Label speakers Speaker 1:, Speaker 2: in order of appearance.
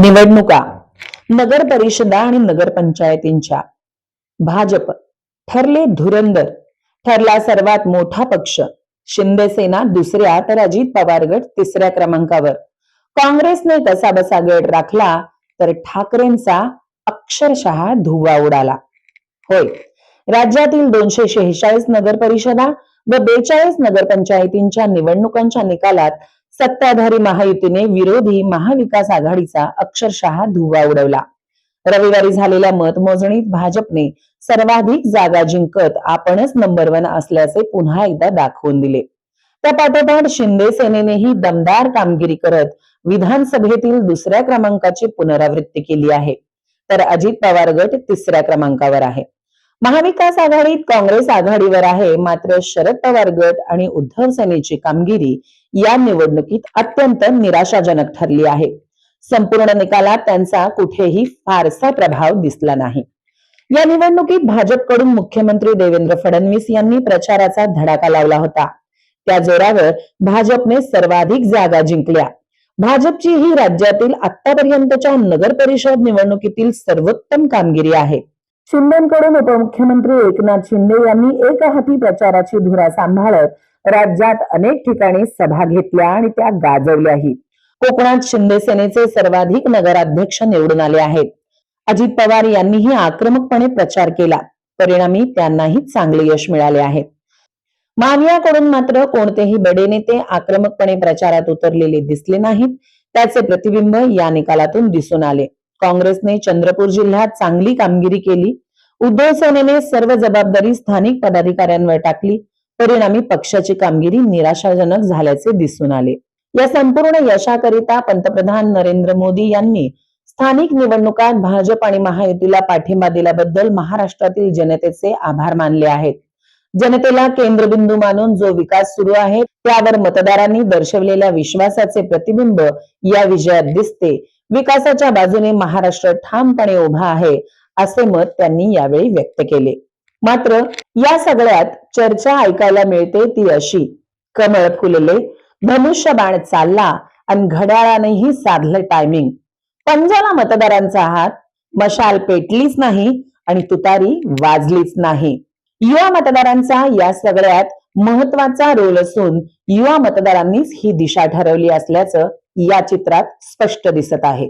Speaker 1: निवडणुका नगर परिषदा आणि नगरपंचायतींच्या भाजप ठरले धुरंधर, ठरला सर्वात मोठा पक्ष. शिंदे सेना दुसऱ्या तर अजित पवार गट तिसऱ्या क्रमांकावर. काँग्रेसने कसाबसा गड राखला तर ठाकरेंचा अक्षरशः धुव्वा उडाला. होय, राज्यातील 246 नगर परिषदा व 42 नगरपंचायतींच्या निवडणुकांच्या निकालात सत्ताधारी महायुतीने विरोधी महाविकास आघाडीचा अक्षरशः धुव्वा उडवला. रविवारी झालेल्या मतमोजणीत भाजपने सर्वाधिक जागा जिंकत आपणच नंबर 1 असल्याचे पुन्हा एकदा दाखवून दिले. त्या पाठोपाठ शिंदे सेनेनेही दमदार कामगिरी करत विधानसभेतील दुसऱ्या क्रमांकाची पुनरावृत्ती केली आहे, तर अजित पवार गट तिसऱ्या क्रमांकावर आहे. महाविकास आघाडीत काँग्रेस आघाडीवर आहे, मात्र शरद पवार गट आणि उद्धव सेनेची कामगिरी या निवडणुकीत अत्यंत निराशाजनक ठरली आहे. संपूर्ण निकालात त्यांचा कुठेही फारसा प्रभाव दिसला नाही. या निवडणुकीत भाजपकडून मुख्यमंत्री देवेंद्र फडणवीस यांनी प्रचाराचा धडाका लावला होता. त्या जोरावर भाजपने सर्वाधिक जागा जिंकल्या. भाजपची ही राज्यातील आतापर्यंतच्या नगर परिषद निवडणुकीतील सर्वोत्तम कामगिरी आहे. शिंदेकडून उपमुख्यमंत्री एकनाथ शिंदे यांनी एकहाती प्रचाराची धुरा सांभाळत राज्यात अनेक ठिकाणी सभा घेतल्या आणि त्या गाजवल्याही. कोकणात शिंदे सेनेचे सर्वाधिक नगराध्यक्ष निवडून आले आहेत. अजित पवार यांनीही आक्रमकपणे प्रचार केला, परिणामी त्यांनाही चांगले यश मिळाले आहे. मावियाकडून मात्र कोणतेही बडे नेते आक्रमकपणे प्रचारात उतरलेले दिसले नाहीत. त्याचे प्रतिबिंब या निकालातून दिसून आले. काँग्रेसने चंद्रपूर जिल्ह्यात चांगली कामगिरी केली. उद्धव सेनेने सर्व जबाबदारी स्थानिक पदाधिकाऱ्यांवर टाकली. परिणामी पक्षाची कामगिरी निराशाजनक झाल्याचे दिसून आले. या संपूर्ण यशाकरिता पंतप्रधान नरेंद्र मोदी यांनी स्थानिक निवडणुकात भाजप आणि महायुतीला पाठिंबा दिल्याबद्दल महाराष्ट्रातील जनतेचे आभार मानले आहेत. जनतेला केंद्रबिंदू मानून जो विकास सुरू आहे त्यावर मतदारांनी दर्शवलेल्या विश्वासाचे प्रतिबिंब या विजयात दिसते. विकासाच्या बाजूने महाराष्ट्र ठामपणे उभा आहे, असे मत त्यांनी यावेळी व्यक्त केले. मात्र या सगळ्यात चर्चा ऐकायला मिळते ती अशी: कमळ फुलले, धनुष्यबाण चालला आणि घड्याळानेही साधलं टायमिंग. पंजाला मतदारांचा हात, मशाल पेटलीच नाही आणि तुतारी वाजलीच नाही. युवा मतदारांचा या सगळ्यात महत्वाचा रोल असून युवा मतदारांनीच ही दिशा ठरवली असल्याचं या चित्रात स्पष्ट दिसत आहे.